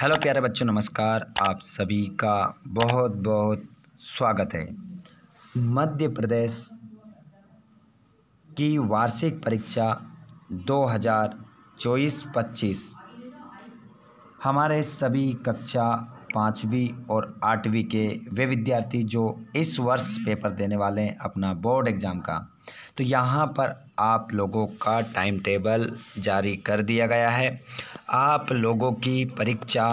Hello प्यारे बच्चों, नमस्कार। आप सभी का बहुत बहुत स्वागत है। मध्य प्रदेश की वार्षिक परीक्षा 2024-25 हमारे सभी कक्षा 5वीं और 8वीं के वे विद्यार्थी जो इस वर्ष पेपर देने वाले हैं अपना बोर्ड एग्ज़ाम का, तो यहाँ पर आप लोगों का टाइम टेबल जारी कर दिया गया है। आप लोगों की परीक्षा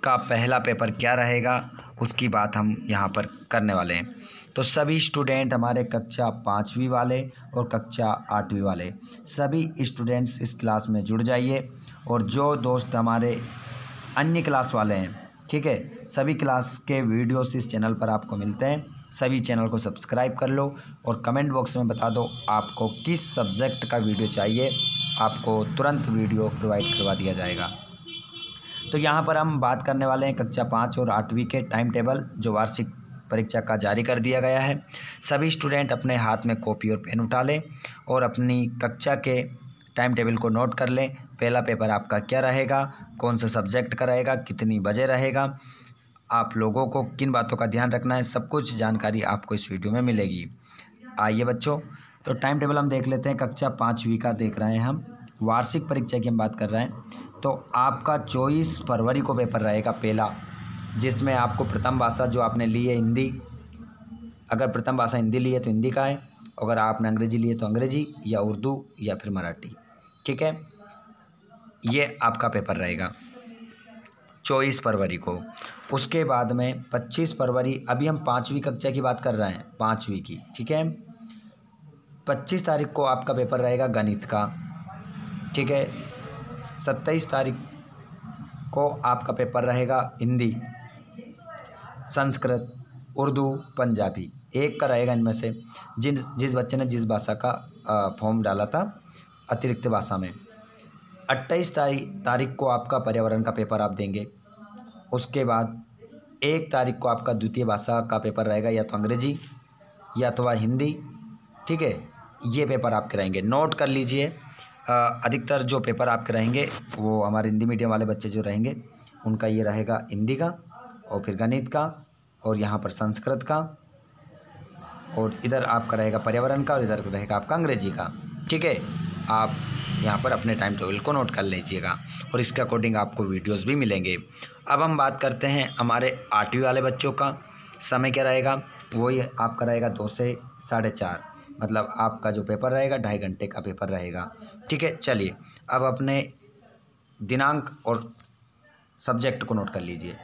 का पहला पेपर क्या रहेगा उसकी बात हम यहाँ पर करने वाले हैं। तो सभी स्टूडेंट, हमारे कक्षा 5वीं वाले और कक्षा 8वीं वाले सभी स्टूडेंट्स इस क्लास में जुड़ जाइए। और जो दोस्त हमारे अन्य क्लास वाले हैं, ठीक है, सभी क्लास के वीडियोस इस चैनल पर आपको मिलते हैं। सभी चैनल को सब्सक्राइब कर लो और कमेंट बॉक्स में बता दो आपको किस सब्जेक्ट का वीडियो चाहिए, आपको तुरंत वीडियो प्रोवाइड करवा दिया जाएगा। तो यहाँ पर हम बात करने वाले हैं कक्षा 5 और 8वीं के टाइम टेबल जो वार्षिक परीक्षा का जारी कर दिया गया है। सभी स्टूडेंट अपने हाथ में कॉपी और पेन उठा लें और अपनी कक्षा के टाइम टेबल को नोट कर लें। पहला पेपर आपका क्या रहेगा, कौन सा सब्जेक्ट का रहेगा, कितनी बजे रहेगा, आप लोगों को किन बातों का ध्यान रखना है, सब कुछ जानकारी आपको इस वीडियो में मिलेगी। आइए बच्चों, तो टाइम टेबल हम देख लेते हैं। कक्षा 5वीं का देख रहे हैं हम, वार्षिक परीक्षा की हम बात कर रहे हैं। तो आपका 24 फरवरी को पेपर रहेगा पहला, जिसमें आपको प्रथम भाषा जो आपने ली है हिंदी, अगर प्रथम भाषा हिंदी ली है तो हिंदी का है, अगर आपने अंग्रेजी ली है तो अंग्रेजी या उर्दू या फिर मराठी, ठीक है। ये आपका पेपर रहेगा 24 फरवरी को। उसके बाद में 25 फरवरी, अभी हम 5वीं कक्षा की बात कर रहे हैं, 5वीं की, ठीक है। 25 तारीख को आपका पेपर रहेगा गणित का, ठीक है। 27 तारीख को आपका पेपर रहेगा हिंदी, संस्कृत, उर्दू, पंजाबी, एक का रहेगा इनमें से जिस बच्चे ने जिस भाषा का फॉर्म डाला था अतिरिक्त भाषा में। 28 तारीख को आपका पर्यावरण का पेपर आप देंगे। उसके बाद 1 तारीख को आपका द्वितीय भाषा का पेपर रहेगा, या तो अंग्रेजी या अथवा हिंदी, ठीक है। ये पेपर आपके रहेंगे, नोट कर लीजिए। अधिकतर जो पेपर आपके रहेंगे वो हमारे हिंदी मीडियम वाले बच्चे जो रहेंगे उनका ये रहेगा हिंदी का, और फिर गणित का, और यहाँ पर संस्कृत का, और इधर आपका रहेगा पर्यावरण का, और इधर रहेगा आपका अंग्रेजी का, ठीक है। आप यहाँ पर अपने टाइम टेबल को नोट कर लीजिएगा और इसके अकॉर्डिंग आपको वीडियोस भी मिलेंगे। अब हम बात करते हैं हमारे 8वीं वाले बच्चों का। समय क्या रहेगा, वही आपका रहेगा 2 से 4:30, मतलब आपका जो पेपर रहेगा 2.5 घंटे का पेपर रहेगा, ठीक है। चलिए अब अपने दिनांक और सब्जेक्ट को नोट कर लीजिए।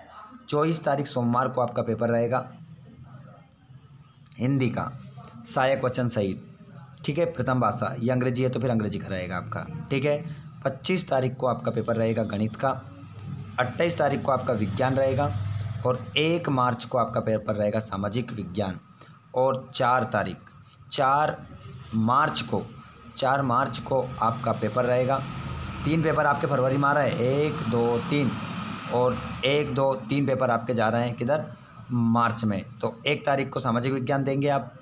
24 तारीख सोमवार को आपका पेपर रहेगा हिंदी का, सहायक वचन सहित, ठीक है। प्रथम भाषा, ये अंग्रेजी है तो फिर अंग्रेजी का रहेगा आपका, ठीक है। 25 तारीख को आपका पेपर रहेगा गणित का, 28 तारीख को आपका विज्ञान रहेगा, और 1 मार्च को आपका पेपर रहेगा सामाजिक विज्ञान, और 4 मार्च को आपका पेपर रहेगा। 3 पेपर आपके फरवरी में आ रहा है, 1, 2, 3, और 1, 2, 3 पेपर आपके जा रहे हैं किधर, मार्च में। तो 1 तारीख को सामाजिक विज्ञान देंगे आप,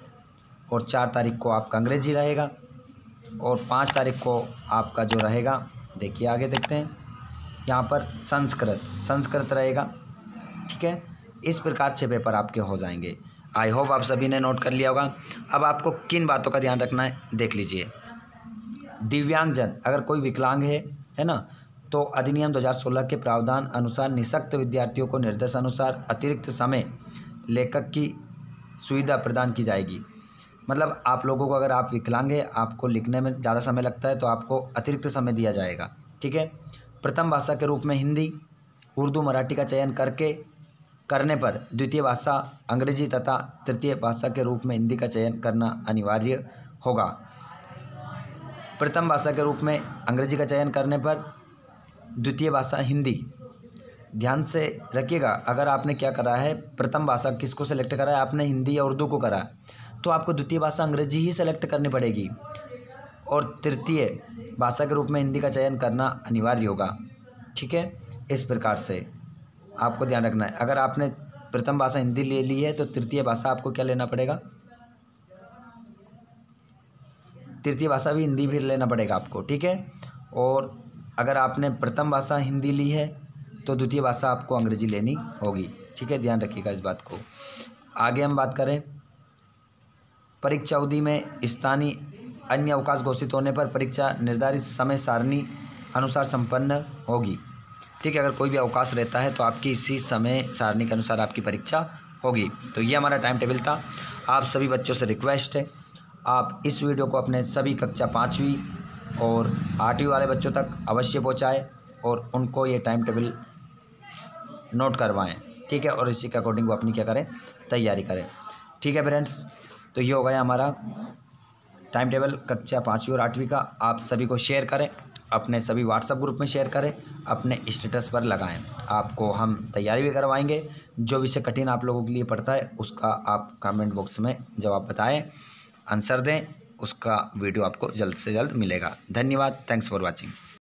और 4 तारीख को आपका अंग्रेजी रहेगा, और 5 तारीख को आपका जो रहेगा, देखिए आगे देखते हैं, यहाँ पर संस्कृत रहेगा, ठीक है। इस प्रकार 6 पेपर आपके हो जाएंगे। आई होप आप सभी ने नोट कर लिया होगा। अब आपको किन बातों का ध्यान रखना है देख लीजिए। दिव्यांगजन, अगर कोई विकलांग है ना, तो अधिनियम 2016 के प्रावधान अनुसार निःशक्त विद्यार्थियों को निर्देश अनुसार अतिरिक्त समय लेखक की सुविधा प्रदान की जाएगी। मतलब आप लोगों को, अगर आप विकलांग हैं, आपको लिखने में ज़्यादा समय लगता है तो आपको अतिरिक्त समय दिया जाएगा, ठीक है। प्रथम भाषा के रूप में हिंदी, उर्दू, मराठी का चयन करने पर द्वितीय भाषा अंग्रेजी तथा तृतीय भाषा के रूप में हिंदी का चयन करना अनिवार्य होगा। प्रथम भाषा के रूप में अंग्रेजी का चयन करने पर द्वितीय भाषा हिंदी। ध्यान से रखिएगा, अगर आपने क्या करा है, प्रथम भाषा किसको सेलेक्ट करा है, आपने हिंदी या उर्दू को करा, तो आपको द्वितीय भाषा अंग्रेजी ही सेलेक्ट करनी पड़ेगी, और तृतीय भाषा के रूप में हिंदी का चयन करना अनिवार्य होगा, ठीक है। इस प्रकार से आपको ध्यान रखना है। अगर आपने प्रथम भाषा हिंदी ले ली है तो तृतीय भाषा आपको क्या लेना पड़ेगा, तृतीय भाषा भी हिंदी भी लेना पड़ेगा आपको, ठीक है। और अगर आपने प्रथम भाषा हिंदी ली है तो द्वितीय भाषा आपको अंग्रेजी लेनी होगी। ठीक है, ध्यान रखिएगा इस बात को। आगे हम बात करें, परीक्षा अवधि में स्थानीय अन्य अवकाश घोषित होने पर परीक्षा निर्धारित समय सारणी अनुसार संपन्न होगी। ठीक है, अगर कोई भी अवकाश रहता है तो आपकी इसी समय सारणी के अनुसार आपकी परीक्षा होगी। तो ये हमारा टाइम टेबल था। आप सभी बच्चों से रिक्वेस्ट है, आप इस वीडियो को अपने सभी कक्षा 5वीं और 8वीं वाले बच्चों तक अवश्य पहुंचाएं और उनको ये टाइम टेबल नोट करवाएं। ठीक है, और इसी के अकॉर्डिंग वो अपनी क्या करें, तैयारी करें। ठीक है फ्रेंड्स, तो ये हो गया हमारा टाइम टेबल कक्षा 5वीं और 8वीं का। आप सभी को शेयर करें, अपने सभी व्हाट्सएप ग्रुप में शेयर करें, अपने स्टेटस पर लगाएं। आपको हम तैयारी भी करवाएंगे। जो विषय कठिन आप लोगों के लिए पड़ता है उसका आप कमेंट बॉक्स में जवाब बताएं, आंसर दें, उसका वीडियो आपको जल्द से जल्द मिलेगा। धन्यवाद, थैंक्स फॉर वॉचिंग।